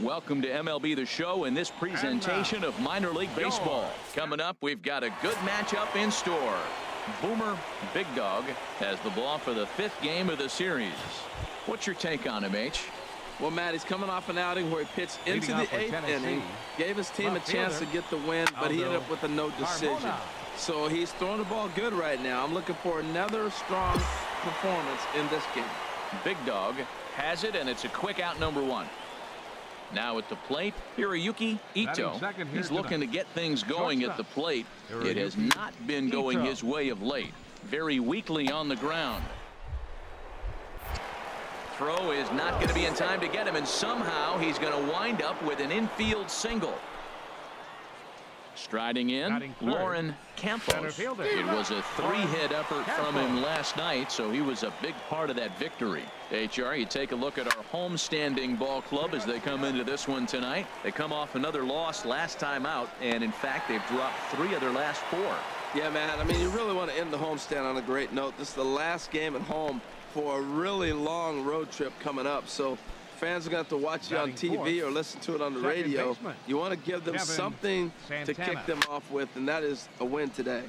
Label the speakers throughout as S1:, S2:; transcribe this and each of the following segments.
S1: Welcome to MLB The Show in this presentation of minor league baseball. Coming up, we've got a good matchup in store. Boomer Big Dog has the ball for the 5th game of the series. What's your take on him, H?
S2: Well, Matt, he's coming off an outing where he pitched into the 8th inning, gave his team a chance to get the win, but he ended up with a no decision. So he's throwing the ball good right now. I'm looking for another strong performance in this game.
S1: Big Dog has it, and it's a quick out, number 1. Now at the plate, Hiroyuki Ito. He's looking to get things going at the plate. It has not been going his way of late. Very weakly on the ground. Throw is not going to be in time to get him, and somehow he's going to wind up with an infield single. Striding in, Lauren Campos. It was a 3-hit effort from him last night, so he was a big part of that victory. HR, you take a look at our homestanding ball club as they come into this one tonight. They come off another loss last time out, and in fact, they've dropped 3 of their last 4.
S2: Yeah, man, I mean, you really want to end the homestand on a great note. This is the last game at home for a really long road trip coming up, so fans are going to have to watch you on TV or listen to it on the radio. You want to give them something to kick them off with, and that is a win today.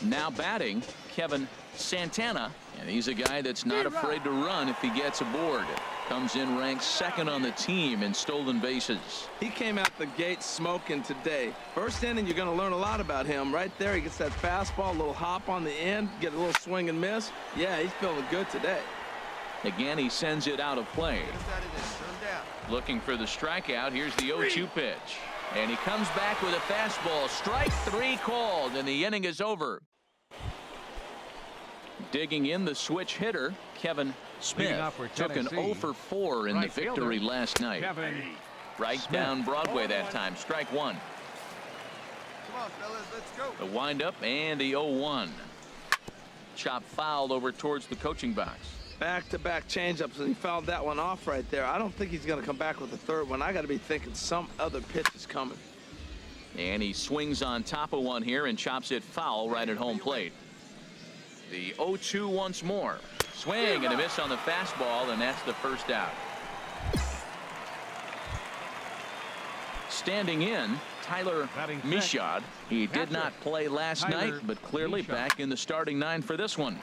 S1: Now batting, Kevin Santana, and he's a guy that's not afraid to run if he gets aboard. Comes in ranked 2nd on the team in stolen bases.
S2: He came out the gate smoking today. First inning, you're going to learn a lot about him. Right there, he gets that fastball, a little hop on the end, get a little swing and miss. Yeah, he's feeling good today.
S1: Again, he sends it out of play. Looking for the strikeout. Here's the 0-2 pitch. And he comes back with a fastball. Strike 3 called, and the inning is over. Digging in the switch hitter, Kevin Smith took an 0 for 4 in the victory last night. Right down Broadway that time. Strike 1.
S3: Come on, fellas, let's go.
S1: The windup and the 0-1. Chop fouled over towards the coaching box.
S2: Back-to-back changeups, and he fouled that one off right there. I don't think he's going to come back with the 3rd one. I got to be thinking some other pitch is coming.
S1: And he swings on top of one here and chops it foul right at home plate. The 0-2 once more. Swing and a miss on the fastball, and that's the first out. Standing in, Tyler Michaud. He did not play last night, but clearly back in the starting 9 for this one.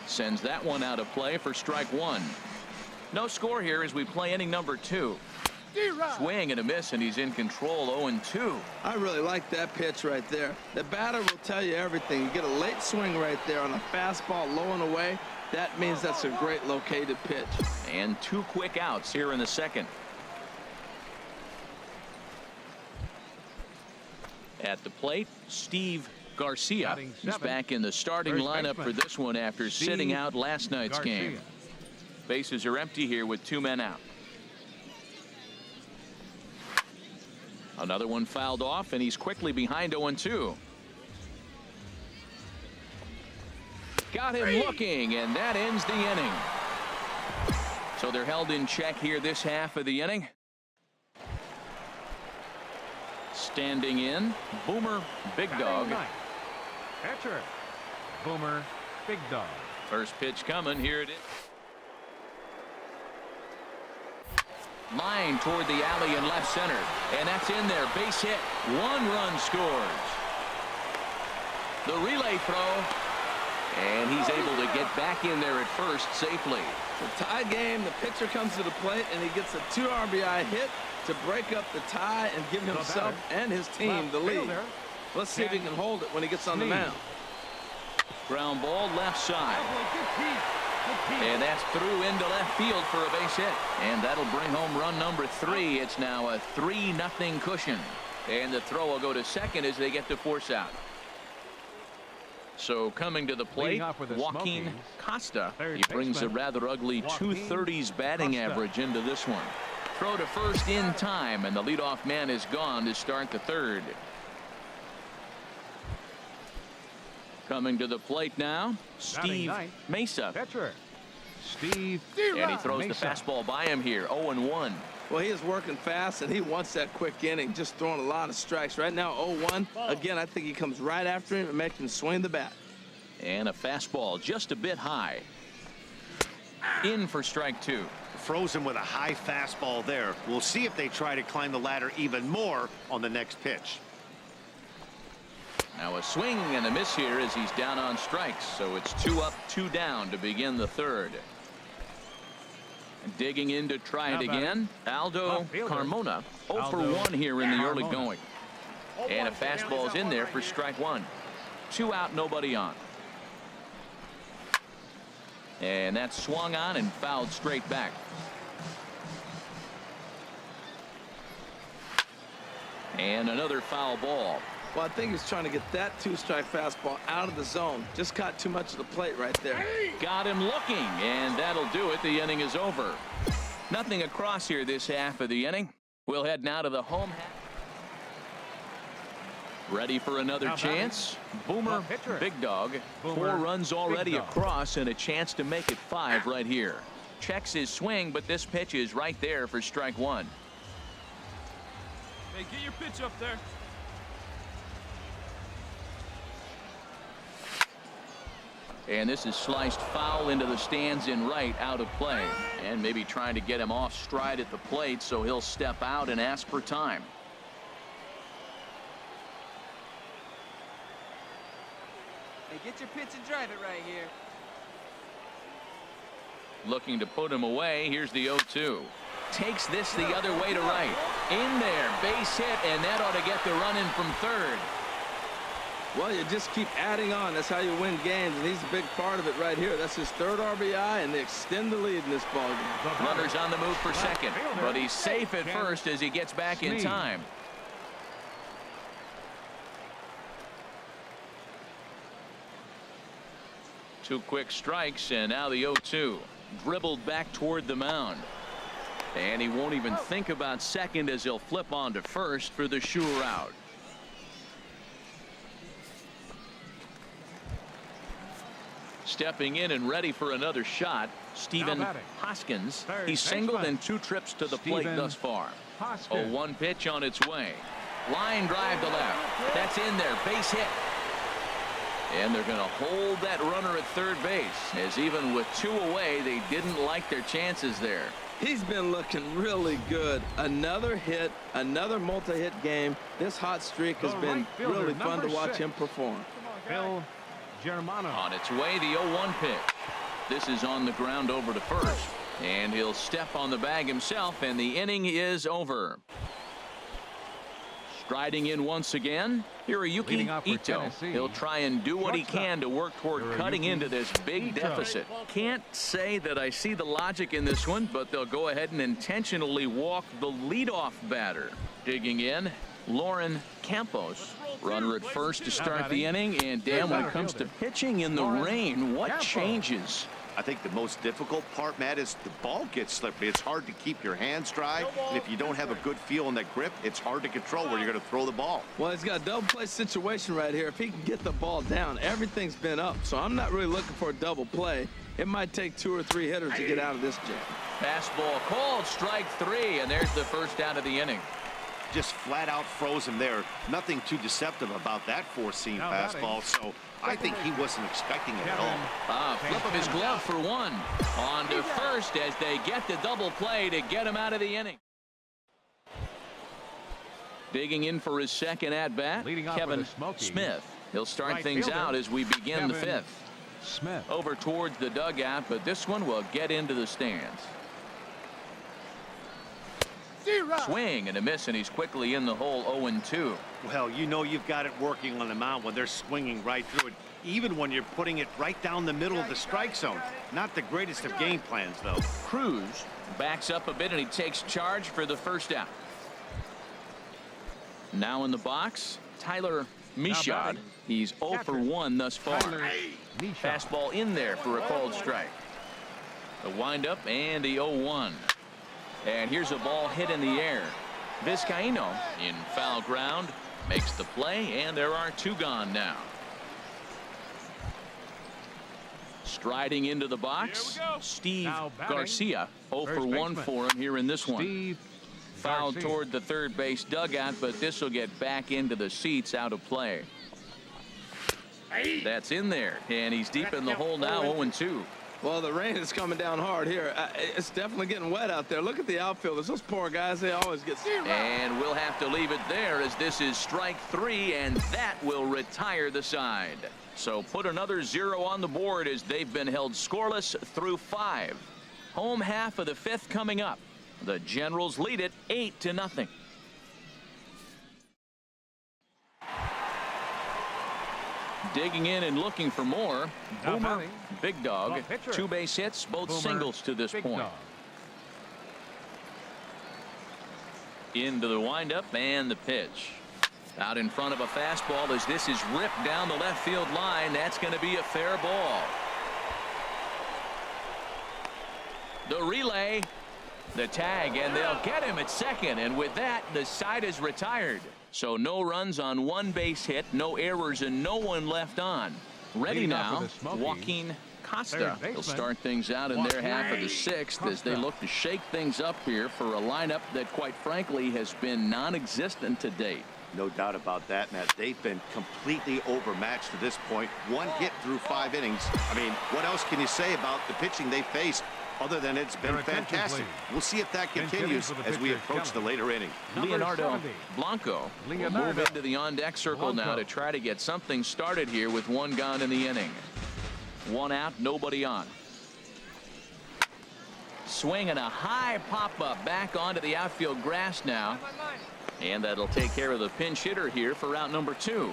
S1: Sends that one out of play for strike 1. No score here as we play inning number 2. Swing and a miss, and he's in control. 0-2.
S2: I really like that pitch right there. The batter will tell you everything. You get a late swing right there on a fastball low and away. That means that's a great located pitch.
S1: And 2 quick outs here in the 2nd. At the plate, Steve Garcia is back in the starting lineup for this one after sitting out last night's game. Bases are empty here with 2 men out. Another one fouled off, and he's quickly behind 0-2. Got him looking, and that ends the inning. So they're held in check here this half of the inning. Standing in, Boomer Big Dog.
S4: Catcher, Boomer Big Dog.
S1: First pitch coming. Here it is. Line toward the alley in left center. And that's in there. Base hit. 1 run scores. The relay throw. And he's able to get back in there at first safely.
S2: The tie game. The pitcher comes to the plate, and he gets a 2 RBI hit to break up the tie and give himself and his team the lead. Let's see if he can hold it when he gets on the mound.
S1: Ground ball left side. And that's through into left field for a base hit. And that'll bring home run number 3. It's now a 3-0 cushion. And the throw will go to second as they get the force out. So coming to the plate, Joaquin Costa. He brings a rather ugly 230s batting average into this one. Throw to first in time, and the leadoff man is gone to start the 3rd. Coming to the plate now, Steve Mesa.
S4: Catcher, Steve.
S1: And he throws the fastball by him here. 0-1.
S2: Well, he is working fast, and he wants that quick inning, just throwing a lot of strikes. Right now, 0-1. Again, I think he comes right after him and makes him swing the bat.
S1: And a fastball just a bit high. In for strike two.
S5: Frozen with a high fastball there. We'll see if they try to climb the ladder even more on the next pitch.
S1: Now a swing and a miss here as he's down on strikes. So it's 2 up, 2 down to begin the third. Digging in to try it again. Aldo Carmona 0 for 1 here in the early going. And a fastball's in there for strike one. 2 out, nobody on. And that's swung on and fouled straight back. And another foul ball.
S2: Well, I think he's trying to get that 2-strike fastball out of the zone. Just caught too much of the plate right there.
S1: Got him looking, and that'll do it. The inning is over. Nothing across here this half of the inning. We'll head now to the home half. Ready for another chance. Boomer, big dog. 4 runs already across and a chance to make it 5 right here. Checks his swing, but this pitch is right there for strike one.
S6: Hey, get your pitch up there.
S1: And this is sliced foul into the stands in right, out of play. And maybe trying to get him off stride at the plate, so he'll step out and ask for time.
S7: Hey, get your pitch and drive it right here.
S1: Looking to put him away. Here's the 0-2. Takes this the other way to right. In there, base hit, and that ought to get the run in from third.
S2: Well, you just keep adding on. That's how you win games, and he's a big part of it right here. That's his 3rd RBI, and they extend the lead in this ballgame.
S1: Runner's on the move for second, but he's safe at first as he gets back in time. Two quick strikes, and now the 0-2. Dribbled back toward the mound. And he won't even think about second as he'll flip on to first for the sure out. Stepping in and ready for another shot, Stephen Hoskins. He's singled in 2 trips to the plate thus far. A 1 pitch on its way. Line drive to left. That's in there. Base hit. And they're going to hold that runner at third base, as even with 2 away, they didn't like their chances there.
S2: He's been looking really good. Another hit, another multi-hit game. This hot streak has been really fun to watch him perform.
S4: Phil Germano.
S1: On its way, the 0-1 pitch. This is on the ground over to first. And he'll step on the bag himself, and the inning is over. Striding in once again, Hiroyuki Ito. He'll try and do what he can to work toward cutting into this big deficit. Can't say that I see the logic in this one, but they'll go ahead and intentionally walk the leadoff batter. Digging in, Lauren Campos. Runner at first to start the inning, and Dan, when it comes to pitching in the rain, what changes?
S5: I think the most difficult part, Matt, is the ball gets slippery. It's hard to keep your hands dry, and if you don't have a good feel in that grip, it's hard to control where you're going to throw the ball.
S2: Well, he's got a double play situation right here. If he can get the ball down, everything's been up, so I'm not really looking for a double play. It might take 2 or 3 hitters to get out of this jam.
S1: Fastball called, strike 3, and there's the first out of the inning.
S5: Just flat out frozen there. Nothing too deceptive about that 4-seam fastball, so I think he wasn't expecting it at all.
S1: Flip of his glove for 1. On to first as they get the double play to get him out of the inning. Digging in for his second at-bat, Kevin Smith. He'll start things out as we begin the 5th.
S4: Smith.
S1: Over towards the dugout, but this one will get into the stands. Swing and a miss, and he's quickly in the hole. 0-2.
S5: Well, you know you've got it working on the mound when they're swinging right through it, even when you're putting it right down the middle of the strike zone. Not the greatest of game plans, though.
S1: Cruz backs up a bit, and he takes charge for the first out. Now in the box, Tyler Michaud. He's 0 for 1 thus far. Fastball in there for a called strike. The windup and the 0-1. And here's a ball hit in the air. Vizcaíno in foul ground makes the play, and there are 2 gone now. Striding into the box, Steve Garcia. 0 for 1 for him here in this one. Fouled toward the third base dugout, but this will get back into the seats, out of play. That's in there, and he's deep in the hole now. 0-2.
S2: Well, the rain is coming down hard here. It's definitely getting wet out there. Look at the outfielders. Those poor guys, they always get...
S1: And we'll have to leave it there as this is strike 3, and that will retire the side. So put another 0 on the board as they've been held scoreless through 5. Home half of the 5th coming up. The Generals lead it 8-0. Digging in and looking for more. Boomer, Big Dog, 2 base hits, both singles to this point. Into the windup and the pitch. Out in front of a fastball as this is ripped down the left field line. That's going to be a fair ball. The relay, the tag, and they'll get him at second. And with that, the side is retired. So no runs on 1 base hit, no errors, and no one left on. Ready now, Joaquin Costa. They'll start things out in their half of the 6th as they look to shake things up here for a lineup that, quite frankly, has been non-existent to date.
S5: No doubt about that, Matt. They've been completely overmatched to this point. 1 hit through 5 innings. I mean, what else can you say about the pitching they faced other than it's been fantastic? We'll see if that continues as we approach the later inning.
S1: Leonardo Blanco will move into the on-deck circle now to try to get something started here with 1 gone in the inning. 1 out, nobody on. Swinging a high pop-up back onto the outfield grass now. And that'll take care of the pinch hitter here for out number 2.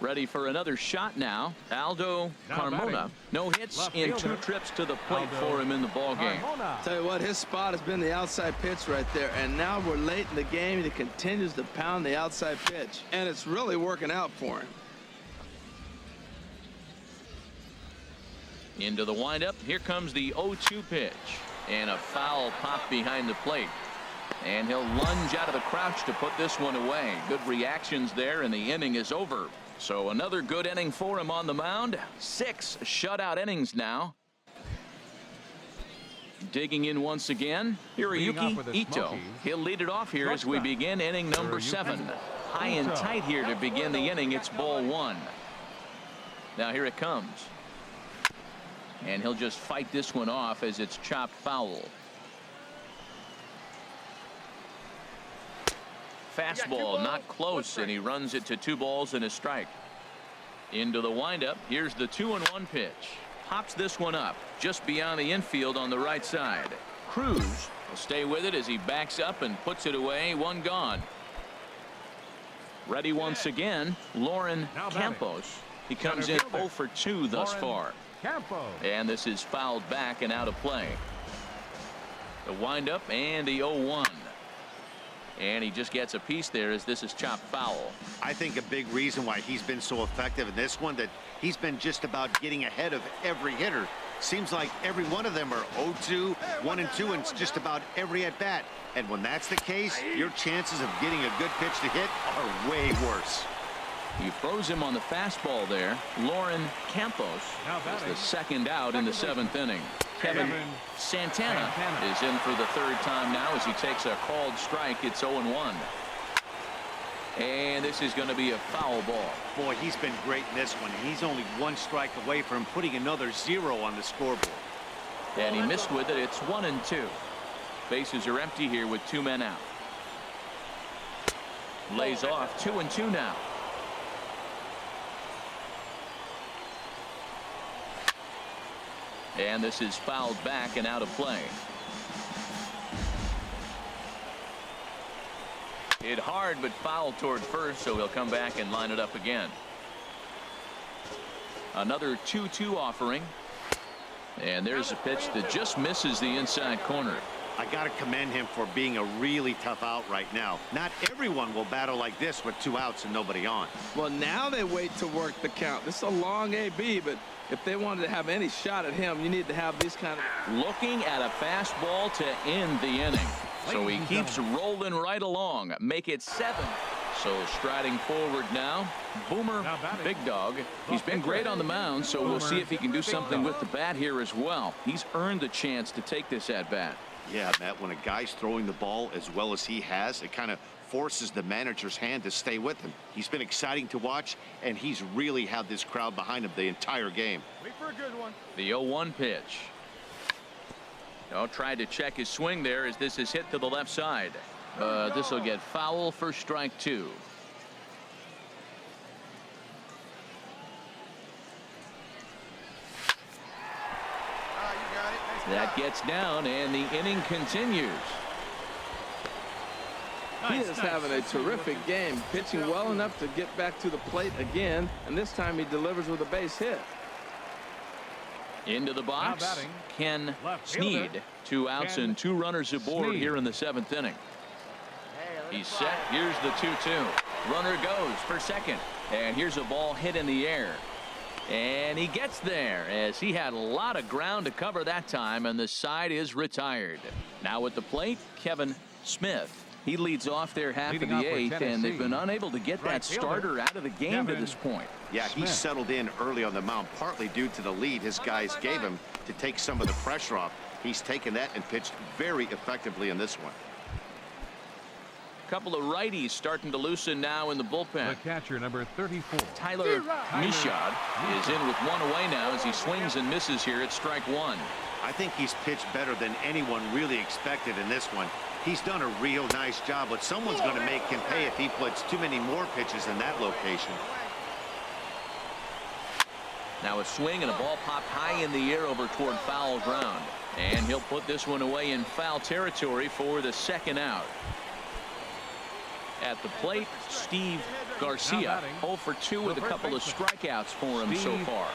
S1: Ready for another shot now. Aldo Carmona. No hits in 2 trips to the plate for him in the ballgame.
S2: Tell you what, his spot has been the outside pitch right there. And now we're late in the game, and he continues to pound the outside pitch. And it's really working out for him.
S1: Into the windup. Here comes the 0-2 pitch. And a foul pop behind the plate. And he'll lunge out of the crouch to put this one away. Good reactions there, and the inning is over. So another good inning for him on the mound. 6 shutout innings now. Digging in once again, Hiroyuki Ito. He'll lead it off here as we begin inning number 7. High and tight here to begin the inning. It's ball 1. Now here it comes. And he'll just fight this one off as it's chopped foul. Fastball not close, and he runs it to 2 balls and a strike. Into the windup. Here's the 2-1 pitch. Pops this one up just beyond the infield on the right side. Cruz will stay with it as he backs up and puts it away. 1 gone. Ready once again, Lauren Campos. He comes in 0 for 2 thus far. And this is fouled back and out of play. The windup and the 0-1. And he just gets a piece there as this is chopped foul.
S5: I think a big reason why he's been so effective in this one, that he's been just about getting ahead of every hitter. Seems like every one of them are 0-2, 1-2, and just about every at bat. And when that's the case, your chances of getting a good pitch to hit are way worse.
S1: He throws him on the fastball there. Lauren Campos is the 2nd out in the 7th inning. Kevin Santana is in for the 3rd time now as he takes a called strike. It's 0-1. And this is going to be a foul ball.
S5: Boy, he's been great in this one. He's only 1 strike away from putting another 0 on the scoreboard.
S1: And he missed with it. It's 1-2. Bases are empty here with 2 men out. Lays off 2-2 now. And this is fouled back and out of play. Hit hard but foul toward first, so he'll come back and line it up again. Another 2-2 offering. And there's a pitch that just misses the inside corner.
S5: I got to commend him for being a really tough out right now. Not everyone will battle like this with 2 outs and nobody on.
S2: Well, now they wait to work the count. This is a long AB, but if they wanted to have any shot at him, you need to have these kind of...
S1: Looking at a fastball to end the inning. So he keeps rolling right along. Make it 7. So striding forward now, Boomer Big Dog. He's been great on the mound, so we'll see if he can do something with the bat here as well. He's earned the chance to take this at bat.
S5: Yeah, Matt, when a guy's throwing the ball as well as he has, it kind of forces the manager's hand to stay with him. He's been exciting to watch, and he's really had this crowd behind him the entire game.
S3: Wait for a good one.
S1: The 0-1 pitch. Tried to check his swing there as this is hit to the left side. This will get foul for strike 2.
S3: You got it. Nice
S1: That
S3: job.
S1: gets down, and the inning continues.
S2: He is having a terrific game, pitching well enough to get back to the plate again, and this time he delivers with a base hit.
S1: Into the box,
S4: Now batting,
S1: Ken
S4: left
S1: Snead.
S4: fielder,
S1: 2 outs
S4: Ken
S1: and 2 runners aboard
S4: Snead.
S1: here in the 7th inning. He's set. Here's the 2-2. Runner goes for second. And here's a ball hit in the air. And he gets there as he had a lot of ground to cover that time, and the side is retired. Now at the plate, Kevin Smith. He leads off their half
S4: Leading
S1: of
S4: off
S1: the
S4: for
S1: 8th, and they've been
S4: Tennessee.
S1: unable to get
S4: Right
S1: that
S4: fielder,
S1: starter out of the game to
S4: Kevin
S1: this point.
S5: Yeah, he
S4: Smith.
S5: settled in early on the mound, partly due to the lead his guys gave him to take some of the pressure off. He's taken that and pitched very effectively in this one.
S1: Couple of righties starting to loosen now in the bullpen.
S4: The catcher, number 34.
S1: Tyler Mishad is in with 1 away now as he swings and misses here at strike 1.
S5: I think he's pitched better than anyone really expected in this one. He's done a real nice job, but someone's going to make him pay if he puts too many more pitches in that location.
S1: Now a swing and a ball popped high in the air over toward foul ground. And he'll put this one away in foul territory for the second out. At the plate, Steve Garcia,
S4: Now batting,
S1: 0 for 2 with a couple of strikeouts for him so
S4: Steve
S1: far.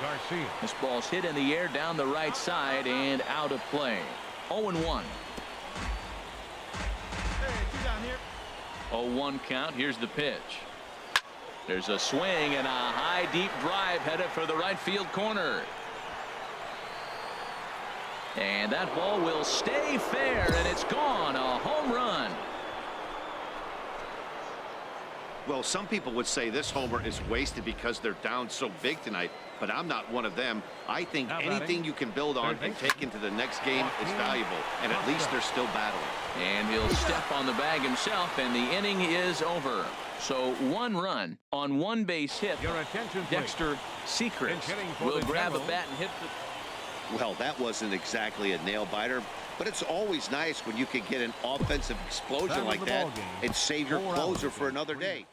S4: Garcia.
S1: This ball's hit in the air down the right side and out of play. 0-1.
S3: Hey, 2 down here.
S1: 0-1 count. Here's the pitch. There's a swing and a high deep drive headed for the right field corner. And that ball will stay fair, and it's gone. A home run.
S5: Well, some people would say this homer is wasted because they're down so big tonight, but I'm not one of them. I think
S4: Now
S5: anything
S4: batting,
S5: you can build on and take into the next game is valuable, and at least they're still battling.
S1: And he'll step on the bag himself, and the inning is over. So 1 run on 1 base hit.
S4: Your attention, please.
S1: Dexter Sechrist
S4: Pinch hitting for
S1: will
S4: the
S1: grab a
S4: Generals.
S1: bat and hit the...
S5: Well, that wasn't exactly a nail-biter, but it's always nice when you can get an offensive explosion
S4: That was
S5: like
S4: the
S5: that
S4: ball game.
S5: and save your
S4: 4
S5: closer
S4: hours
S5: for
S4: and
S5: another
S4: 3
S5: day.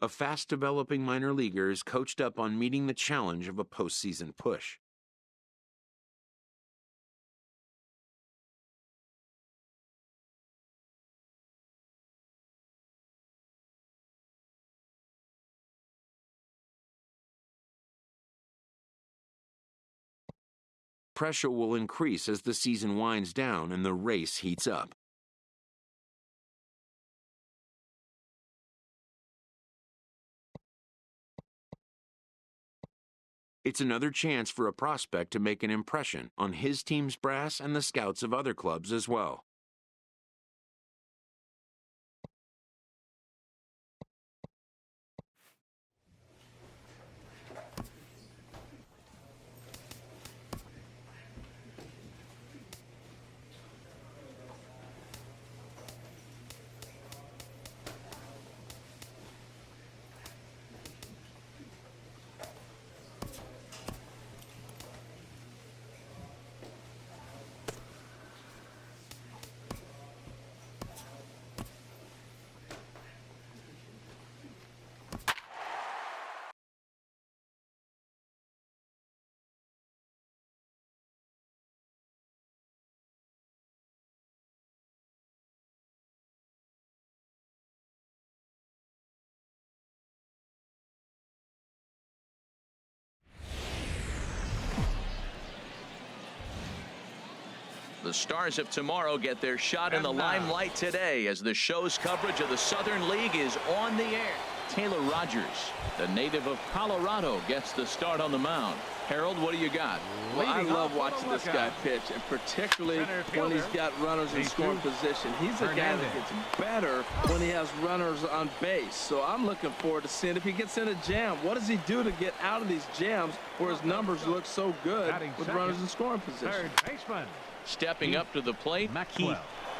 S6: A fast-developing minor leaguer is coached up on meeting the challenge of a postseason push. Pressure will increase as the season winds down and the race heats up. It's another chance for a prospect to make an impression on his team's brass and the scouts of other clubs as well.
S1: The Stars of tomorrow get their shot in the
S4: And now,
S1: limelight today as the show's coverage of the Southern League is on the air. Taylor Rogers, the native of Colorado, gets the start on the mound. Harold, what do you got?
S2: Well, I love watching this guy pitch, and particularly when he's got runners in scoring position. He's a guy that gets better when he has runners on base. So I'm looking forward to seeing if he gets in a jam. What does he do to get out of these jams where his numbers look so good with runners in scoring position?
S4: Third baseman.
S1: Stepping up to the plate,
S4: Maxwell.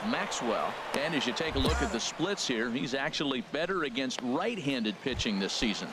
S1: Maxwell. And as you take a look at the splits here, he's actually better against right-handed pitching this season.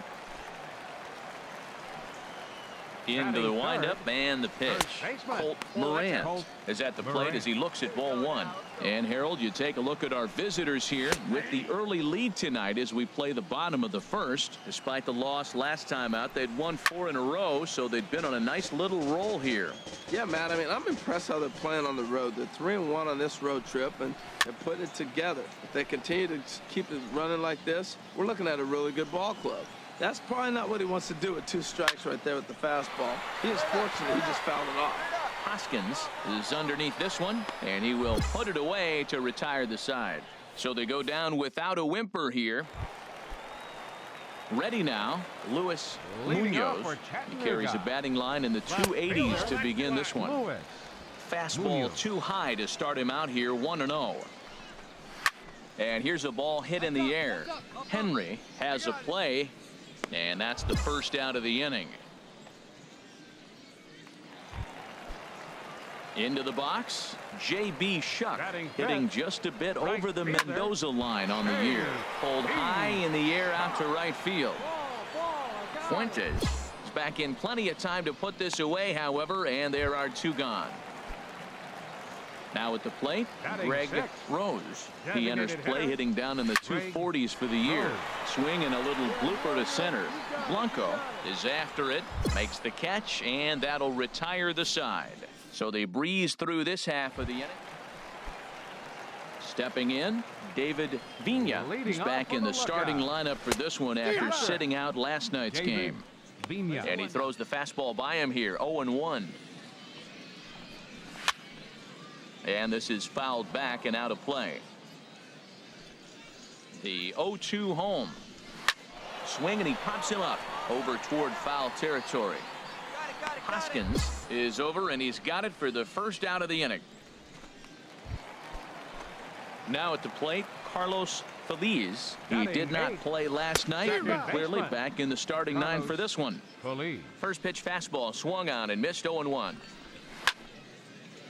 S1: Into the windup and the pitch. Colt Morant is at the plate as he looks at ball one. And Harold, you take a look at our visitors here with the early lead tonight as we play the bottom of the first. Despite the loss last time out, they'd won 4 in a row, so they'd been on a nice little roll here.
S2: Yeah, Matt, I mean, I'm impressed how they're playing on the road. They're 3-1 on this road trip, and they're putting it together. If they continue to keep it running like this, we're looking at a really good ball club. That's probably not what he wants to do with 2 strikes right there with the fastball. He is fortunate he just fouled it off.
S1: Hoskins is underneath this one, and he will put it away to retire the side. So they go down without a whimper here. Ready now, Luis Munoz. He carries a batting line in the 280s to begin this one. Fastball too high to start him out here, 1-0. And here's a ball hit in the air. Henry has a play, and that's the first out of the inning. Into the box, J.B. Shuck hitting just a bit over the Mendoza line on the year. Pulled high in the air out to right field. Fuentes is back in plenty of time to put this away, however, and there are 2 gone. Now at the plate, Greg Rose. He enters play hitting down in the 240s for the year. Swing and a little blooper to center. Blanco is after it, makes the catch, and that'll retire the side. So they breeze through this half of the inning. Stepping in, David Vina. He's back in the starting lineup for this one after sitting out last night's game. And he throws the fastball by him here, 0-1. And this is fouled back and out of play. The 0-2 home. Swing, and he pops him up over toward foul territory. Hoskins is over, and he's got it for the first out of the inning. Now at the plate, Carlos Feliz. He did not play last night, and clearly back in the starting 9 for this one. First pitch fastball swung on and missed, 0-1.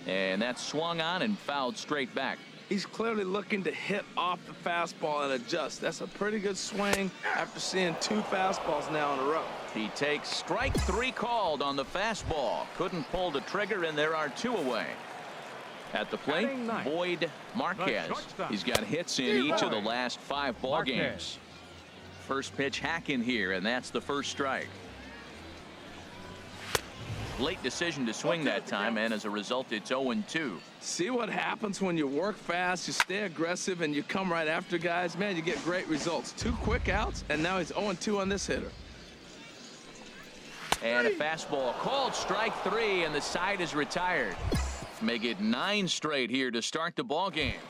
S1: And that's swung on and fouled straight back.
S2: He's clearly looking to hit off the fastball and adjust. That's a pretty good swing after seeing 2 fastballs now in a row.
S1: He takes strike 3 called on the fastball. Couldn't pull the trigger, and there are 2 away. At the plate, Boyd Marquez. He's got hits in each of the last 5 ball games. First pitch hack in here, and that's the first strike. Late decision to swing that time, and as a result, it's 0-2.
S2: See what happens when you work fast, you stay aggressive, and you come right after guys? Man, you get great results. 2 quick outs, and now he's 0-2 on this hitter.
S1: And a fastball called strike 3, and the side is retired. Make it 9 straight here to start the ball game.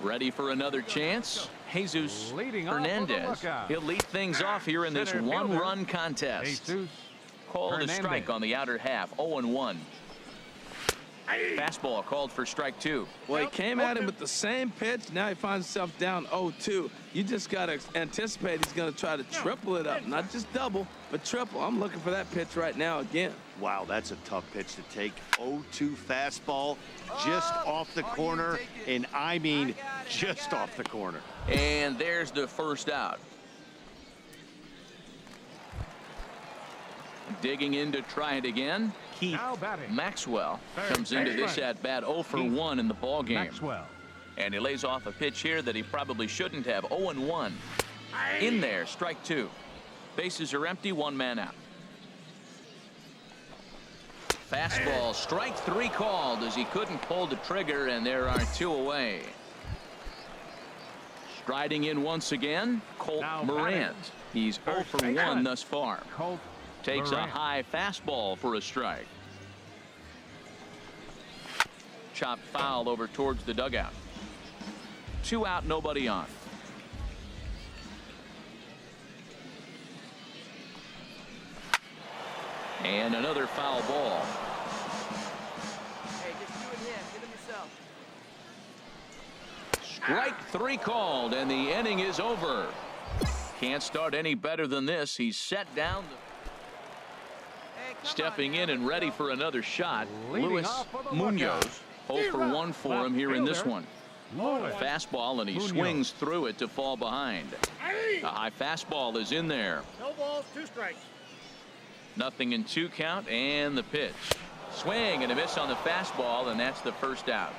S1: Ready for another chance? Jesus Hernandez. He'll lead things off here in this 1-run contest. Called a strike on the outer half, 0-1. Fastball called for strike 2.
S2: Well, he came at him with the same pitch. Now he finds himself down 0-2. You just got to anticipate he's going to try to triple it up. Not just double, but triple. I'm looking for that pitch right now again.
S5: Wow, that's a tough pitch to take. 0-2 fastball just off the corner, and I mean just off the corner.
S1: And there's the first out. Digging in to try it again. Keith Maxwell comes into this at bat 0-for-1 in the ball game. And he lays off a pitch here that he probably shouldn't have. 0-1. In there, strike 2. Bases are empty, 1 man out. Fastball, strike 3 called as he couldn't pull the trigger, and there are 2 away. Striding in once again, Colt Morant. He's 0-for-1 thus far. Takes a high fastball for a strike. Chopped foul over towards the dugout. 2 out, nobody on. And another foul ball.
S7: Hey, just you and him. Hit him yourself.
S1: Strike 3 called, and the inning is over. Can't start any better than this. He's set down.
S7: Hey, come
S1: Stepping
S7: on,
S1: in and ready for another shot,
S4: Leading
S1: Luis
S4: off for the
S1: Munoz. 0 for 1 for him here in this one.
S4: Lewis.
S1: Fastball, and he
S4: Munoz.
S1: swings through it to fall behind. A high fastball is in there.
S3: No balls, 2 strikes.
S1: Nothing in 2 count, and the pitch. Swing and a miss on the fastball, and that's the first out.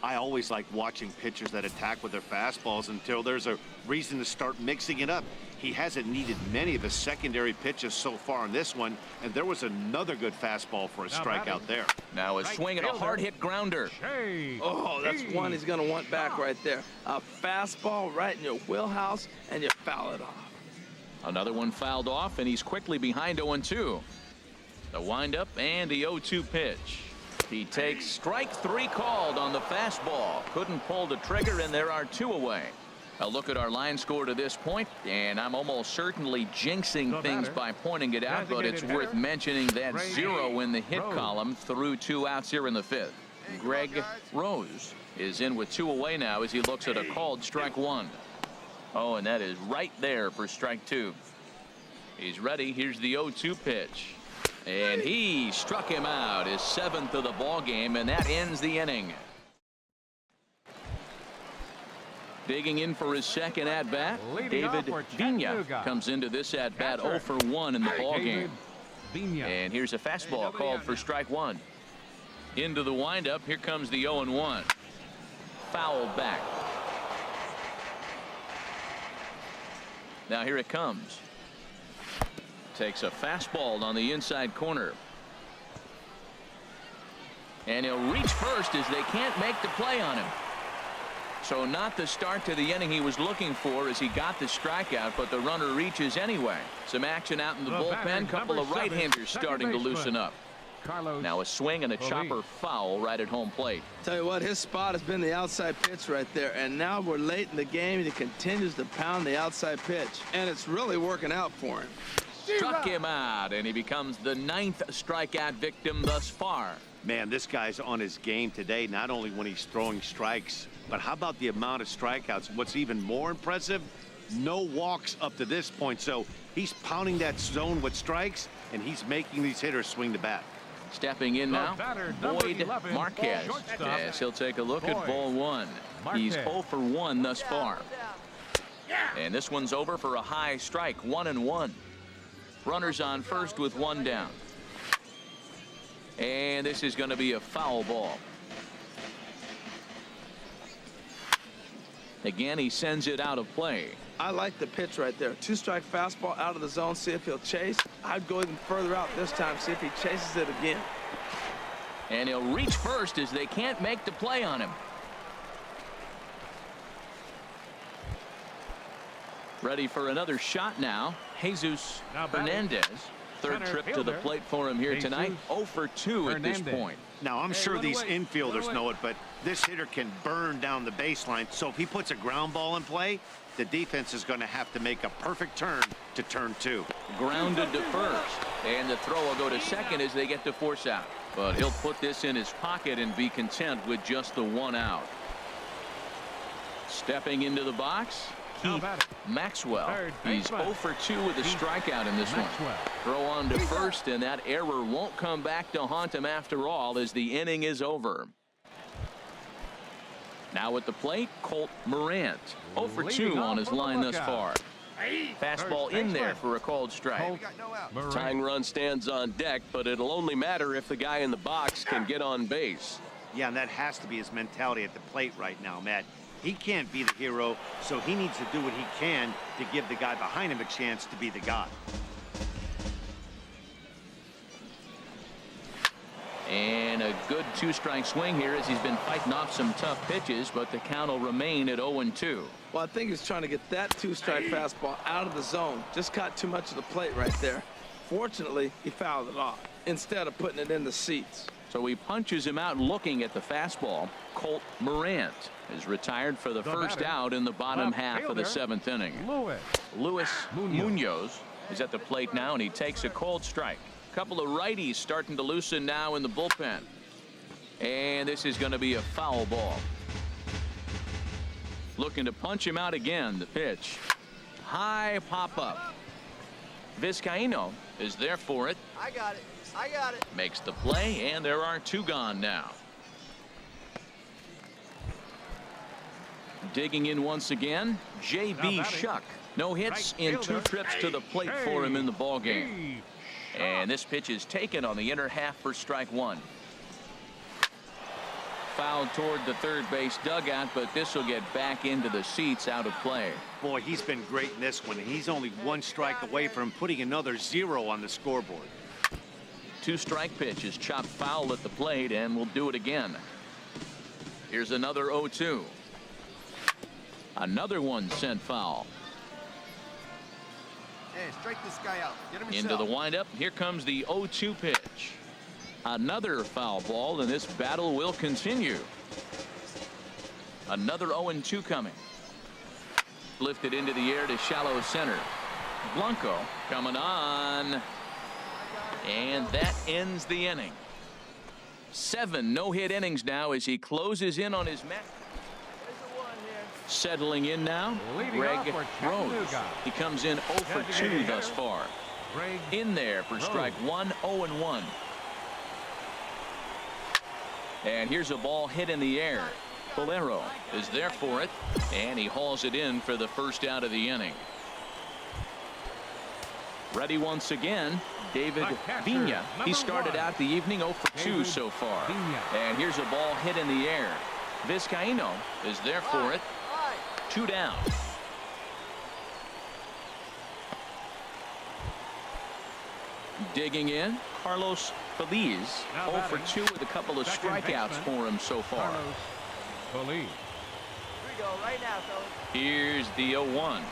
S5: I always like watching pitchers that attack with their fastballs until there's a reason to start mixing it up. He hasn't needed many of his secondary pitches so far in this one, and there was another good fastball for a strikeout there.
S1: Now a swing and a hard hit grounder.
S4: Shea.
S2: Oh, that's one he's going to want back right there. A fastball right in your wheelhouse, and you foul it off.
S1: Another one fouled off, and he's quickly behind 0-2. The windup and the 0-2 pitch. He takes strike 3 called on the fastball. Couldn't pull the trigger, and there are 2 away. A look at our line score to this point, and I'm almost certainly jinxing things by pointing it out, but it's worth mentioning that 0 in the hit column through 2 outs here in the 5th. Greg Rose is in with 2 away now as he looks at a called strike 1. Oh, and that is right there for strike 2. He's ready. Here's the 0-2 pitch. And he struck him out, his 7th of the ball game, and that ends the inning. Digging in for his second at-bat, David Vina comes into this at-bat 0 for 1 in the ball game. And here's a fastball called for strike 1. Into the windup, here comes the 0-1. Foul back. Now here it comes. Takes a fastball on the inside corner. And he'll reach first as they can't make the play on him. So not the start to the inning he was looking for as he got the strikeout, but the runner reaches anyway. Some action out in the bullpen. Couple of right-handers starting to loosen up. Now a swing and a chopper foul right at home plate.
S2: Tell you what, his spot has been the outside pitch right there, and now we're late in the game and he continues to pound the outside pitch, and it's really working out for him.
S1: Struck him out, and he becomes the 9th strikeout victim thus far.
S5: Man, this guy's on his game today, not only when he's throwing strikes, but how about the amount of strikeouts? What's even more impressive, no walks up to this point. So he's pounding that zone with strikes, and he's making these hitters swing the bat.
S1: Stepping in now, Boyd Marquez, as he'll take a look at ball 1. He's 0 for 1 thus far. And this one's over for a high strike, 1-1. Runners on first with 1 down. And this is going to be a foul ball. Again, he sends it out of play.
S2: I like the pitch right there. 2-strike fastball out of the zone, see if he'll chase. I'd go even further out this time, see if he chases it again.
S1: And he'll reach first as they can't make the play on him. Ready for another shot now. Jesus Hernandez. Third trip to the plate for him here tonight. 0 for 2 at this point.
S5: Now, I'm sure these infielders know it, but this hitter can burn down the baseline. So if he puts a ground ball in play, the defense is going to have to make a perfect turn to turn 2.
S1: Grounded to first. And the throw will go to second as they get to force out. But he'll put this in his pocket and be content with just the 1 out. Stepping into the box, Keith Maxwell. He's 0 for 2 with a strikeout in this one. Throw on to first, and that error won't come back to haunt him after all as the inning is over. Now at the plate, Colt Morant. 0 for 2 on his line thus far. Fastball in there for a called strike.
S8: Tying run stands on deck, but it'll only matter if the guy in the box can get on base.
S5: Yeah, and that has to be his mentality at the plate right now, Matt. He can't be the hero, so he needs to do what he can to give the guy behind him a chance to be the guy.
S1: And a good 2-strike swing here as he's been fighting off some tough pitches, but the count will remain at 0-2.
S2: Well, I think he's trying to get that 2-strike fastball out of the zone. Just caught too much of the plate right there. Fortunately, he fouled it off instead of putting it in the seats.
S1: So he punches him out looking at the fastball. Colt Morant is retired for the first out in the bottom half of the 7th inning. Luis Munoz is at the plate now, and he takes a cold strike. A couple of righties starting to loosen now in the bullpen. And this is going to be a foul ball. Looking to punch him out again. The pitch. High pop up. Vizcaíno is there for it.
S3: I got it. I got it.
S1: Makes the play, and there are two gone now. Digging in once again, J.B. Shuck. No hits in 2 trips to the plate for him in the ballgame. And this pitch is taken on the inner half for strike 1. Fouled toward the third base dugout, but this will get back into the seats, out of play.
S5: Boy, he's been great in this one. He's only 1 strike away from putting another 0 on the scoreboard.
S1: 2-strike pitch is chopped foul at the plate, and we'll do it again. Here's another 0-2. Another one sent foul.
S3: Hey, strike this guy out. Get him
S1: Into the windup. Here comes the 0-2 pitch. Another foul ball, and this battle will continue. Another 0-2 coming. Lifted into the air to shallow center. Blanco coming on. And that ends the inning. 7 no-hit innings now as he closes in on his match. Settling in now, Greg Rose. He comes in 0 for 2 thus far. In there for strike 1, 0-1. And here's a ball hit in the air. Bolero is there for it, and he hauls it in for the first out of the inning. Ready once again, David Vigna. He started out the evening 0 for 2 so far. And here's a ball hit in the air. Vizcaíno is there for it. 2 down. Digging in, Carlos Feliz. 0 for 2 with a couple of strikeouts for him so far.
S3: Here we go right now, fellas.
S1: Here's the 0-1.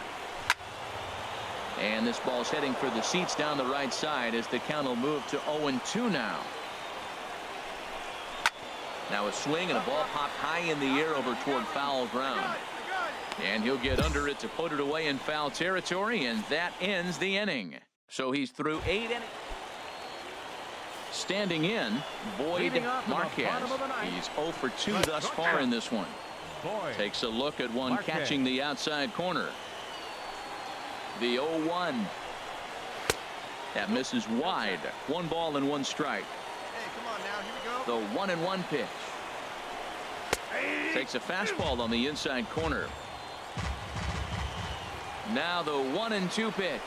S1: And this ball's heading for the seats down the right side as the count will move to 0-2 now. Now a swing and a ball popped high in the air over toward foul ground. And he'll get under it to put it away in foul territory, and that ends the inning. So he's through 8 innings. Standing in, Boyd Marquez. He's 0 for 2 thus far in this one. Takes a look at one catching the outside corner. The 0-1. That misses wide. 1 ball and 1 strike.
S3: Hey, come on now. Here we go.
S1: The 1-1 pitch. Takes a fastball on the inside corner. Now the 1-2 pitch.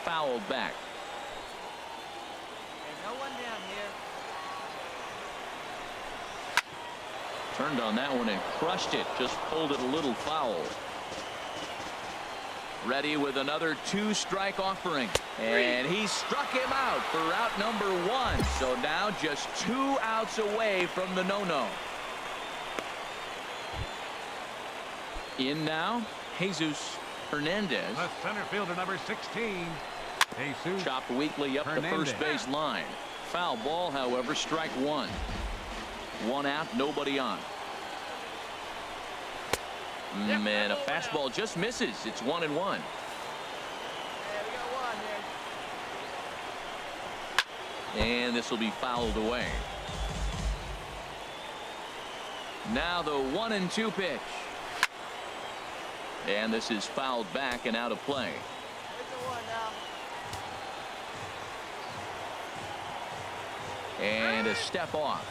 S1: Fouled back.
S7: Hey, no one down here.
S1: Turned on that one and crushed it. Just pulled it a little foul. Ready with another 2-strike offering. And he struck him out for out number 1. So now just 2 outs away from the no-no. In now, Jesus Hernandez.
S4: The center fielder, number 16. Jesus.
S1: Chopped weakly up the first base line. Foul ball, however, strike 1. 1 out, nobody on. Man, a fastball just misses. It's 1-1.
S3: Hey, we got 1 here.
S1: And this will be fouled away. Now the 1-2 pitch. And this is fouled back and out of play.
S3: It's a 1 now.
S1: And a step off.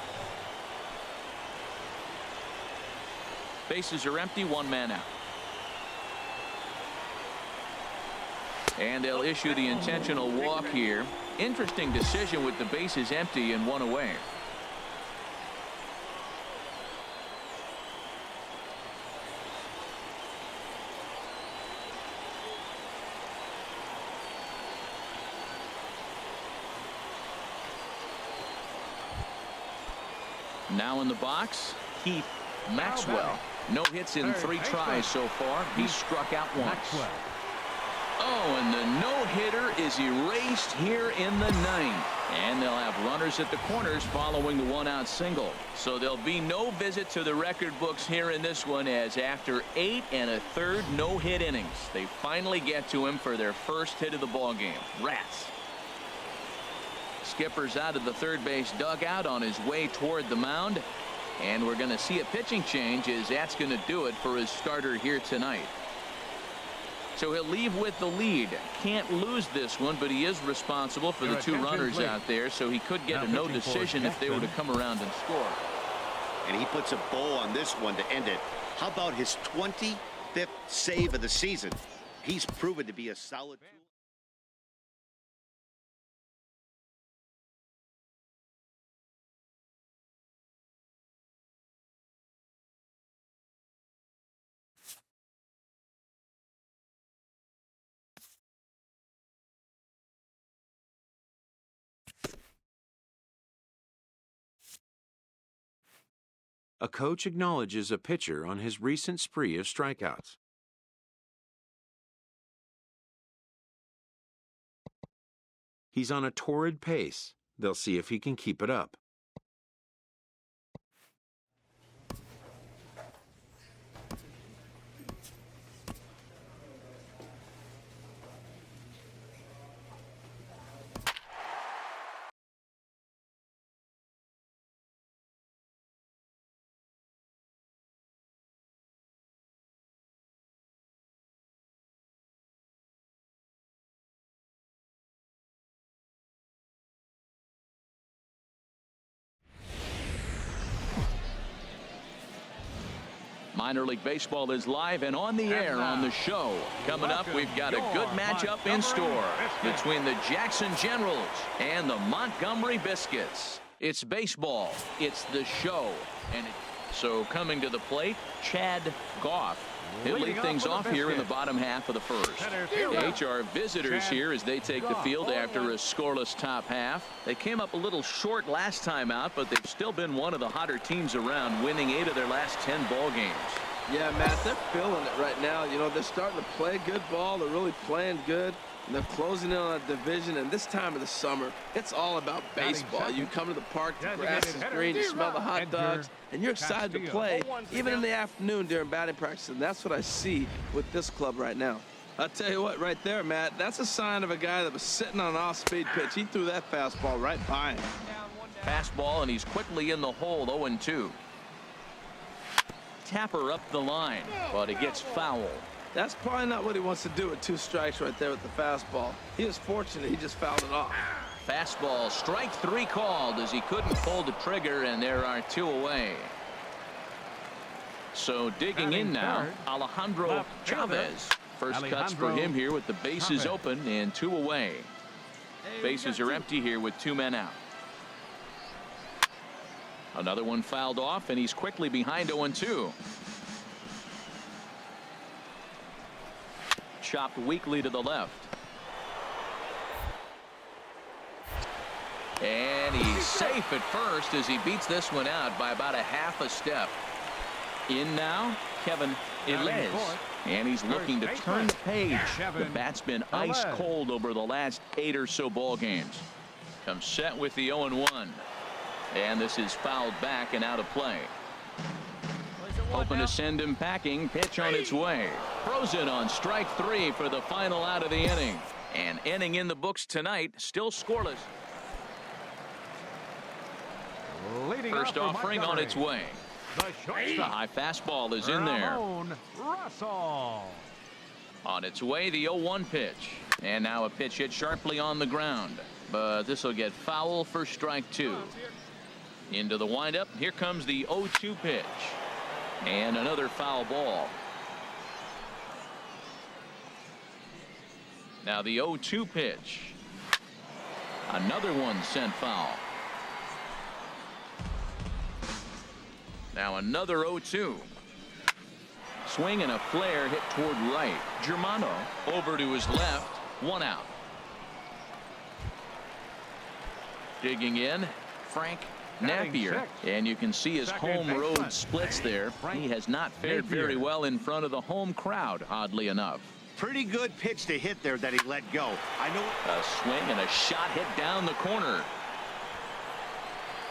S1: Bases are empty, 1 man out. And they'll issue the intentional walk here. Interesting decision with the bases empty and 1 away. Now in the box, Keith Maxwell. No hits in 3 tries so far. He struck out once. Oh, and the no-hitter is erased here in the ninth. And they'll have runners at the corners following the one-out single. So there'll be no visit to the record books here in this one, as after 8 1/3 no-hit innings, they finally get to him for their first hit of the ballgame. Rats. Skipper's out of the third base dugout on his way toward the mound. And we're going to see a pitching change, as that's going to do it for his starter here tonight. So he'll leave with the lead. Can't lose this one, but he is responsible for the two runners out there, so he could get a no decision if they were to come around and score.
S5: And he puts a bow on this one to end it. How about his 25th save of the season? He's proven to be a solid tool.
S6: A coach acknowledges a pitcher on his recent spree of strikeouts. He's on a torrid pace. They'll see if he can keep it up.
S1: Minor League Baseball is live and on the air on the show. Coming up, we've got a good matchup in store between the Jackson Generals and the Montgomery Biscuits. It's baseball. It's the show. And so coming to the plate, Chad Goff. He'll lead things off here in the bottom half of the first. The HR visitors here as they take the field after a scoreless top half. They came up a little short last time out, but they've still been one of the hotter teams around, winning 8 of their last 10 ball games.
S2: Yeah, Matt, they're feeling it right now. You know, they're starting to play good ball. They're really playing good. And they're closing in on a division, and this time of the summer, it's all about baseball. You come to the park, the grass is green, you smell the hot dogs, and you're excited to play, even in the afternoon during batting practice, and that's what I see with this club right now. I'll tell you what, right there, Matt, that's a sign of a guy that was sitting on an off-speed pitch. He threw that fastball right by him.
S1: Fastball, and he's quickly in the hole, 0-2. Tapper up the line, but it gets foul.
S2: That's probably not what he wants to do with 2 strikes right there with the fastball. He was fortunate he just fouled it off.
S1: Fastball, strike 3 called as he couldn't pull the trigger, and there are 2 away. So digging in now, Alejandro Chavez. First cuts for him here with the bases open and 2 away. Bases are empty here with 2 men out. Another one fouled off, and he's quickly behind 0-2. Chopped weakly to the left. And he's safe at first as he beats this one out by about a half a step. In now, Kevin Ilez. And he's looking to turn the page. The bat's been ice cold over the last 8 or so ball games. Comes set with the 0-1. And this is fouled back and out of play. Hoping to send him packing. Pitch on its way. Frozen on strike 3 for the final out of the inning. An inning in the books tonight, still scoreless. First offering on its way. The high fastball is in there. On its way, the 0-1 pitch. And now a pitch hit sharply on the ground. But this will get foul for strike 2. Into the windup. Here comes the 0-2 pitch. And another foul ball. Now the 0-2 pitch. Another one sent foul. Now another 0-2. Swing and a flare hit toward right. Germano over to his left. 1 out. Digging in, Frank Napier, and you can see his home road splits there. He has not fared very well in front of the home crowd, oddly enough.
S5: Pretty good pitch to hit there that he let go. I know.
S1: A swing and a shot hit down the corner.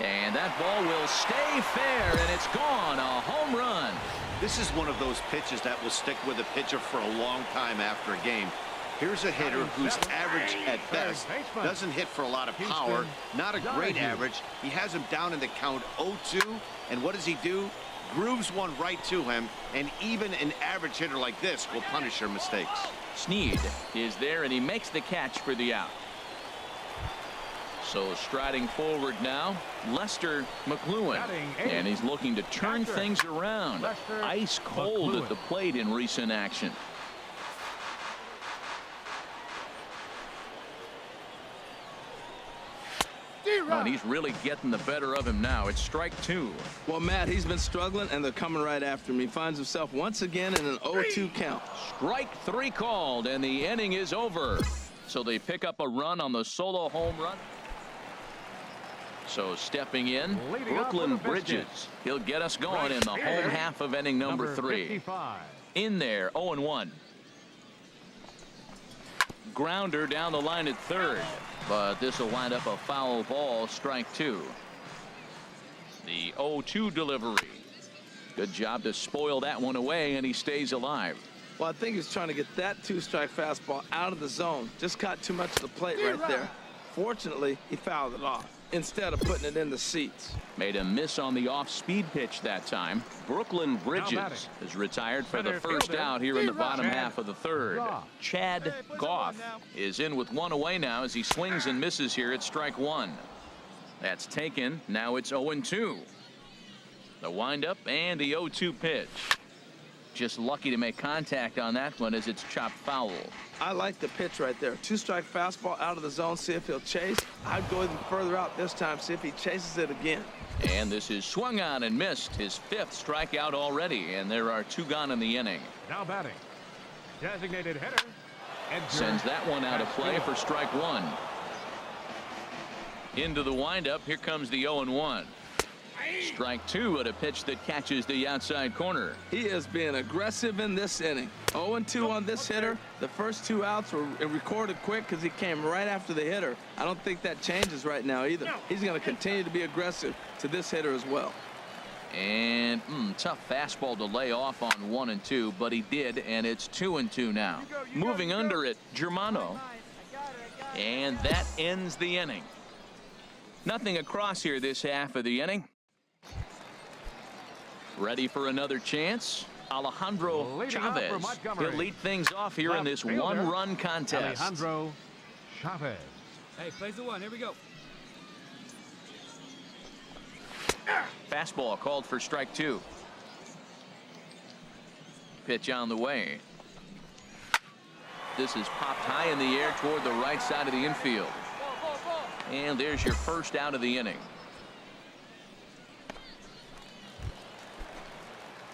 S1: And that ball will stay fair, and it's gone. A home run.
S5: This is one of those pitches that will stick with a pitcher for a long time after a game. Here's a hitter whose average at best doesn't hit for a lot of power, not a great average. He has him down in the count 0-2, and what does he do? Grooves one right to him, and even an average hitter like this will punish your mistakes.
S1: Snead is there, and he makes the catch for the out. So striding forward now, Lester McLuhan, and he's looking to turn things around. Ice cold at the plate in recent action. And he's really getting the better of him now. It's strike two.
S2: Well, Matt, he's been struggling, and they're coming right after him. He finds himself once again in an 0-2 count.
S1: Strike three called, and the inning is over. So they pick up a run on the solo home run. So stepping in, Brooklyn Bridges. He'll get us going in the home half of inning number 3.
S4: 55.
S1: In there, 0-1. Grounder down the line at third, but this will wind up a foul ball, strike two. The 0-2 delivery. Good job to spoil that one away, and he stays alive.
S2: Well, I think he's trying to get that two-strike fastball out of the zone. Just caught too much of the plate right there. Fortunately, he fouled it off instead of putting it in the seats.
S1: Made a miss on the off-speed pitch that time. Brooklyn Bridges is retired for the first out here in the bottom half of the third. Chad Goff is in with one away now as he swings and misses here at strike one. That's taken. Now it's 0-2. The windup and the 0-2 pitch. Just lucky to make contact on that one as it's chopped foul.
S2: I like the pitch right there. Two-strike fastball out of the zone, see if he'll chase. I'd go even further out this time, see if he chases it again.
S1: And this is swung on and missed. His 5th strikeout already, and there are 2 gone in the inning.
S4: Now batting, designated hitter.
S1: Sends that one out of play for strike one. Into the windup, here comes the 0-1. Strike two at a pitch that catches the outside corner.
S2: He is being aggressive in this inning. 0-2 on this hitter. The first 2 outs were recorded quick because he came right after the hitter. I don't think that changes right now either. He's going to continue to be aggressive to this hitter as well.
S1: And tough fastball to lay off on 1 and 2, but he did, and it's 2 and 2 now. Moving under it, Germano. And that ends the inning. Nothing across here this half of the inning. Ready for another chance? Alejandro Chavez. He'll lead things off here in this one-run contest.
S4: Alejandro Chavez.
S7: Hey, plays the one. Here we go.
S1: Fastball called for strike two. Pitch on the way. This is popped high in the air toward the right side of the infield. And there's your first out of the inning.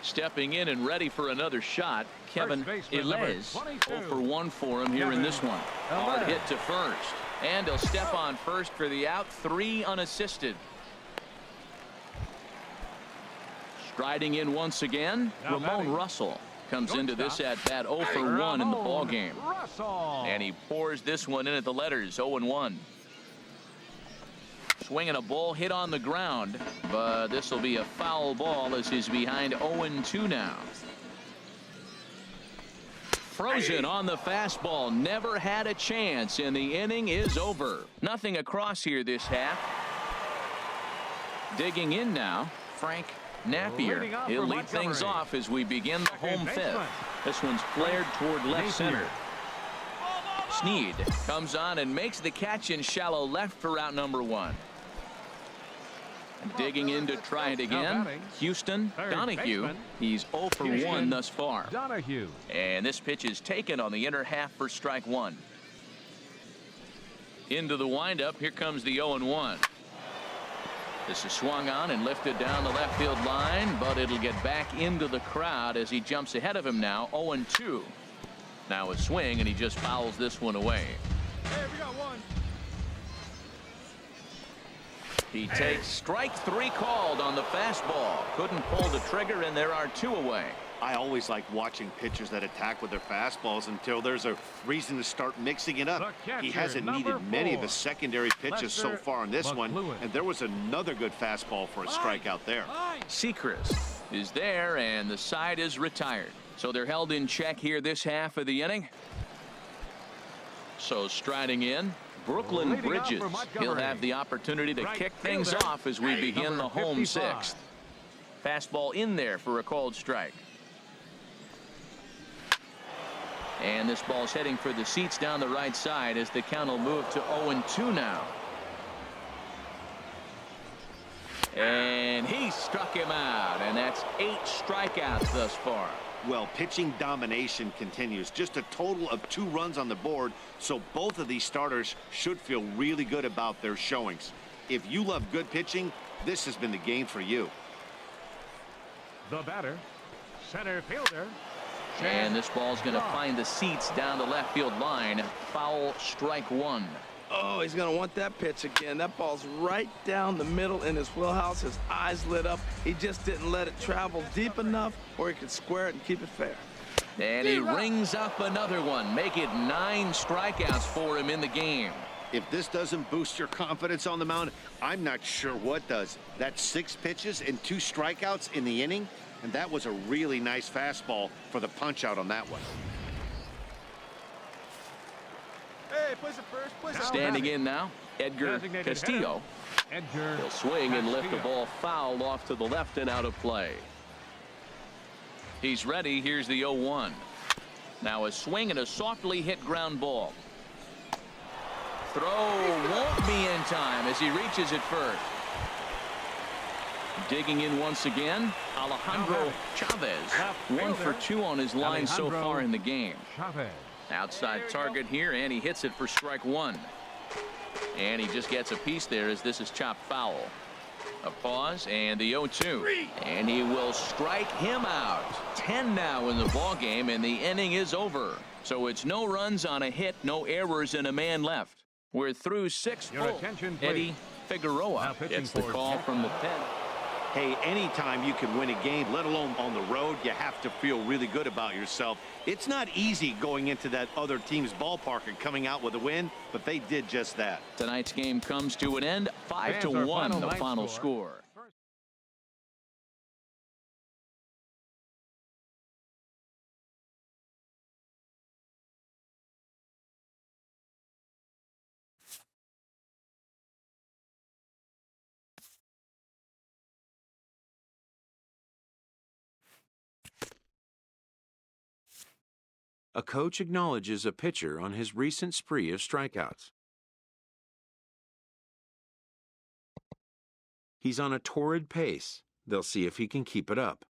S1: Stepping in and ready for another shot, Kevin Ilez. 0 for 1 for him here in this one. Hard hit to first. And he'll step on first for the out. 3 unassisted. Striding in once again, Ramon Russell comes into this at bat 0 for 1 in the ball game. And he pours this one in at the letters, 0-1. Swinging a ball hit on the ground, but this will be a foul ball as he's behind 0-2 now. Frozen on the fastball, never had a chance, and the inning is over. Nothing across here this half. Digging in now, Frank Napier. He'll lead things off as we begin the home 5th. This one's flared toward left center. Snead comes on and makes the catch in shallow left for out number 1. Digging in to try it again, Houston Donahue. He's 0 for 1 thus far.
S4: Donahue.
S1: And this pitch is taken on the inner half for strike 1. Into the windup, here comes the 0-1. This is swung on and lifted down the left field line, but it'll get back into the crowd as he jumps ahead of him now, 0-2. Now a swing, and he just fouls this one away.
S7: Hey, we got one.
S1: He takes strike 3 called on the fastball. Couldn't pull the trigger, and there are 2 away.
S5: I always like watching pitchers that attack with their fastballs until there's a reason to start mixing it up. He hasn't needed many of his secondary pitches so far in this one, and there was another good fastball for a strikeout there.
S1: Sechrist is there, and the side is retired. So they're held in check here this half of the inning. So striding in, Brooklyn Bridges. He'll have the opportunity to kick things off as we begin the home 6th. Fastball in there for a called strike. And this ball's heading for the seats down the right side as the count will move to 0-2 now. And he struck him out, and that's 8 strikeouts thus far.
S5: Well, pitching domination continues. Just a total of 2 runs on the board, so both of these starters should feel really good about their showings. If you love good pitching, this has been the game for you.
S4: The batter, center fielder.
S1: And this ball's going to find the seats down the left field line. Foul, strike 1.
S2: Oh, he's going to want that pitch again. That ball's right down the middle in his wheelhouse. His eyes lit up. He just didn't let it travel deep enough where he could square it and keep it fair.
S1: And he rings up another one. Make it 9 strikeouts for him in the game.
S5: If this doesn't boost your confidence on the mound, I'm not sure what does. That's 6 pitches and 2 strikeouts in the inning, and that was a really nice fastball for the punch out on that one.
S3: Hey, push it first, push it.
S1: Standing in now, Edgar Castillo. He'll swing and lift the ball foul off to the left and out of play. He's ready. Here's the 0-1. Now a swing and a softly hit ground ball. Throw won't be in time as he reaches it first. Digging in once again, Alejandro Chavez. 1 for 2 on his line so far in the game. Outside target here, and he hits it for strike 1. And he just gets a piece there as this is chopped foul. A pause and the 0-2. And he will strike him out. 10 now in the ball game, and the inning is over. So it's no runs on a hit, no errors, and a man left. We're through 6 full. Eddie Figueroa gets the call from the pen.
S5: Hey, anytime you can win a game, let alone on the road, you have to feel really good about yourself. It's not easy going into that other team's ballpark and coming out with a win, but they did just that.
S1: Tonight's game comes to an end. 5-1 the final score.
S6: A coach acknowledges a pitcher on his recent spree of strikeouts. He's on a torrid pace. They'll see if he can keep it up.